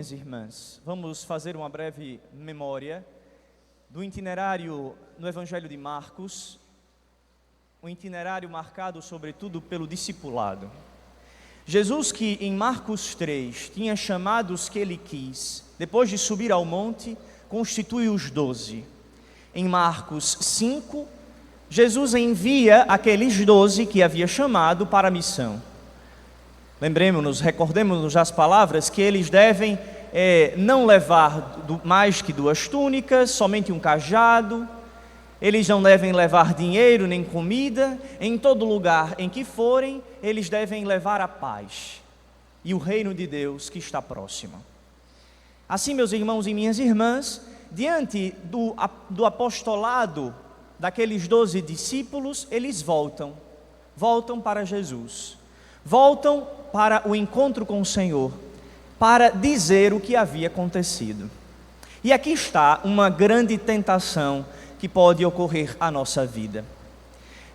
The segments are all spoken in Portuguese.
Minhas irmãs, vamos fazer uma breve memória do itinerário no Evangelho de Marcos, um itinerário marcado sobretudo pelo discipulado. Jesus, que em Marcos 3 tinha chamado os que ele quis, depois de subir ao monte, constitui os 12. Em Marcos 5, Jesus envia aqueles 12 que havia chamado para a missão. Lembremos-nos, recordemos-nos as palavras que eles devem não levar mais que 2 túnicas, somente um cajado. Eles não devem levar dinheiro nem comida. Em todo lugar em que forem, eles devem levar a paz e o reino de Deus que está próximo. Assim, meus irmãos e minhas irmãs, diante do apostolado daqueles 12 discípulos, eles voltam para Jesus, voltam para o encontro com o Senhor, para dizer o que havia acontecido. E aqui está uma grande tentação que pode ocorrer à nossa vida.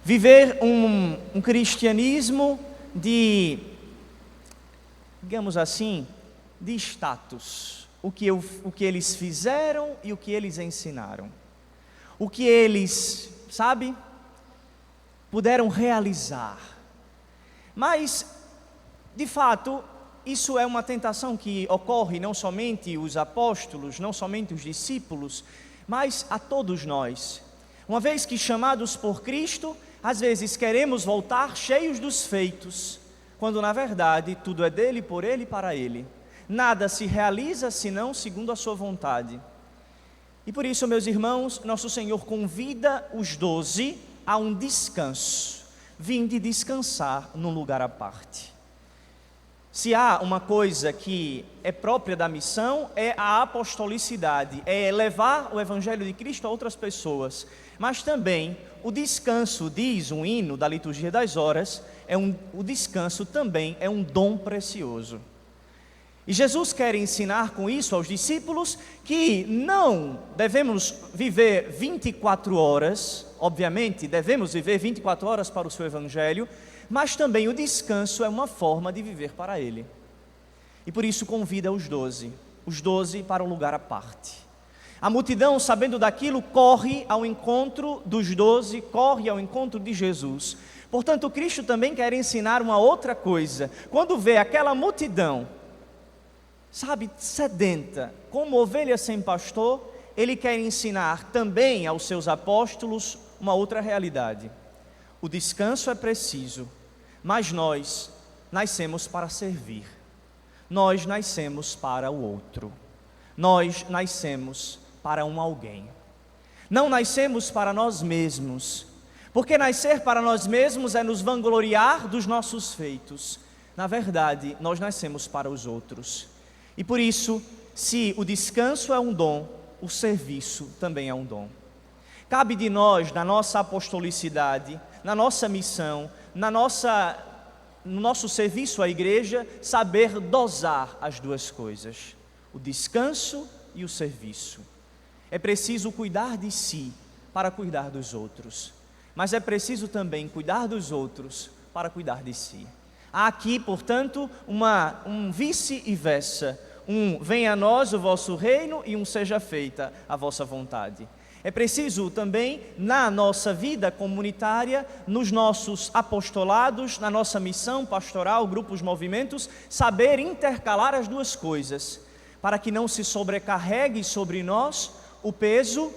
Viver um cristianismo de, digamos assim, de status. O que eles fizeram e o que eles ensinaram. O que eles, puderam realizar. Mas, de fato, isso é uma tentação que ocorre não somente os apóstolos, não somente os discípulos, mas a todos nós. Uma vez que chamados por Cristo, às vezes queremos voltar cheios dos feitos, quando na verdade tudo é dele, por ele e para ele. Nada se realiza senão segundo a sua vontade. E por isso, meus irmãos, nosso Senhor convida os 12 a um descanso. Vinde descansar num lugar à parte. Se há uma coisa que é própria da missão, é a apostolicidade, é levar o Evangelho de Cristo a outras pessoas. Mas também o descanso, diz um hino da liturgia das horas, o descanso também é um dom precioso. E Jesus quer ensinar com isso aos discípulos que não devemos viver 24 horas, obviamente devemos viver 24 horas para o seu Evangelho, mas também o descanso é uma forma de viver para Ele. E por isso convida os 12 para um lugar à parte. A multidão, sabendo daquilo, corre ao encontro dos 12, corre ao encontro de Jesus. Portanto, Cristo também quer ensinar uma outra coisa. Quando vê aquela multidão, sedenta, como ovelha sem pastor, Ele quer ensinar também aos seus apóstolos uma outra realidade. O descanso é preciso, mas nós nascemos para servir. Nós nascemos para o outro. Nós nascemos para um alguém. Não nascemos para nós mesmos, porque nascer para nós mesmos é nos vangloriar dos nossos feitos. Na verdade, nós nascemos para os outros. E por isso, se o descanso é um dom, o serviço também é um dom. Cabe de nós, na nossa apostolicidade, na nossa missão, no nosso serviço à igreja, saber dosar as duas coisas, o descanso e o serviço. É preciso cuidar de si para cuidar dos outros, mas é preciso também cuidar dos outros para cuidar de si. Há aqui, portanto, um vice e versa, venha a nós o vosso reino e seja feita a vossa vontade. É preciso também, na nossa vida comunitária, nos nossos apostolados, na nossa missão pastoral, grupos, movimentos, saber intercalar as duas coisas, para que não se sobrecarregue sobre nós o peso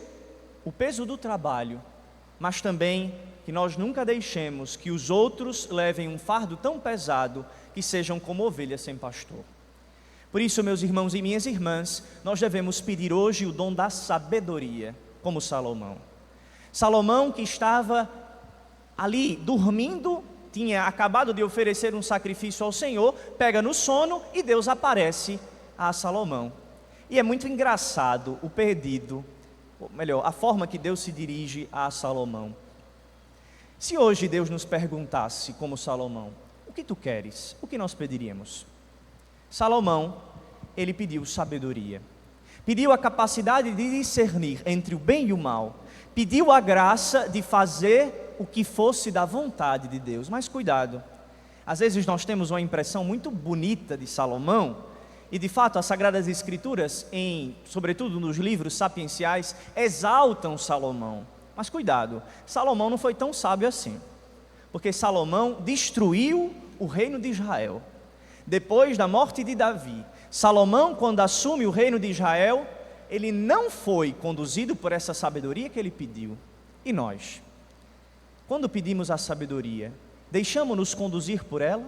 do trabalho, mas também que nós nunca deixemos que os outros levem um fardo tão pesado que sejam como ovelhas sem pastor. Por isso, meus irmãos e minhas irmãs, nós devemos pedir hoje o dom da sabedoria, como Salomão. Salomão, que estava ali dormindo, tinha acabado de oferecer um sacrifício ao Senhor, pega no sono e Deus aparece a Salomão. E é muito engraçado o pedido, ou melhor, a forma que Deus se dirige a Salomão. Se hoje Deus nos perguntasse, como Salomão, o que tu queres? O que nós pediríamos? Salomão, ele pediu sabedoria. Pediu a capacidade de discernir entre o bem e o mal. Pediu a graça de fazer o que fosse da vontade de Deus. Mas cuidado, às vezes nós temos uma impressão muito bonita de Salomão E de fato, as Sagradas Escrituras, sobretudo nos livros sapienciais, exaltam Salomão. Mas cuidado, Salomão não foi tão sábio assim, porque Salomão destruiu o reino de Israel. Depois da morte de Davi, Salomão, quando assume o reino de Israel, ele não foi conduzido por essa sabedoria que ele pediu. E nós? Quando pedimos a sabedoria, deixamos-nos conduzir por ela?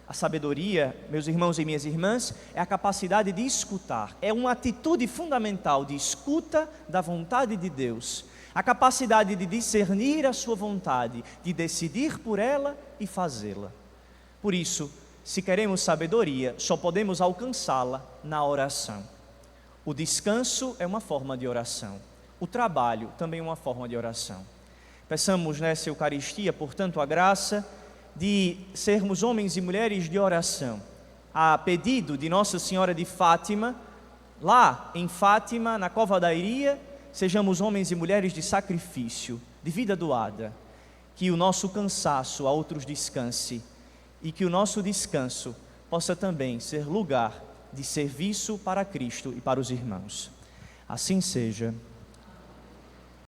A sabedoria, meus irmãos e minhas irmãs, é a capacidade de escutar. É uma atitude fundamental de escuta da vontade de Deus. A capacidade de discernir a sua vontade, de decidir por ela e fazê-la. Por isso, se queremos sabedoria, só podemos alcançá-la na oração. O descanso é uma forma de oração. O trabalho também é uma forma de oração. Peçamos nessa Eucaristia, portanto, a graça de sermos homens e mulheres de oração. A pedido de Nossa Senhora de Fátima, lá em Fátima, na Cova da Iria, sejamos homens e mulheres de sacrifício, de vida doada. Que o nosso cansaço a outros descanse e que o nosso descanso possa também ser lugar de serviço para Cristo e para os irmãos. Assim seja.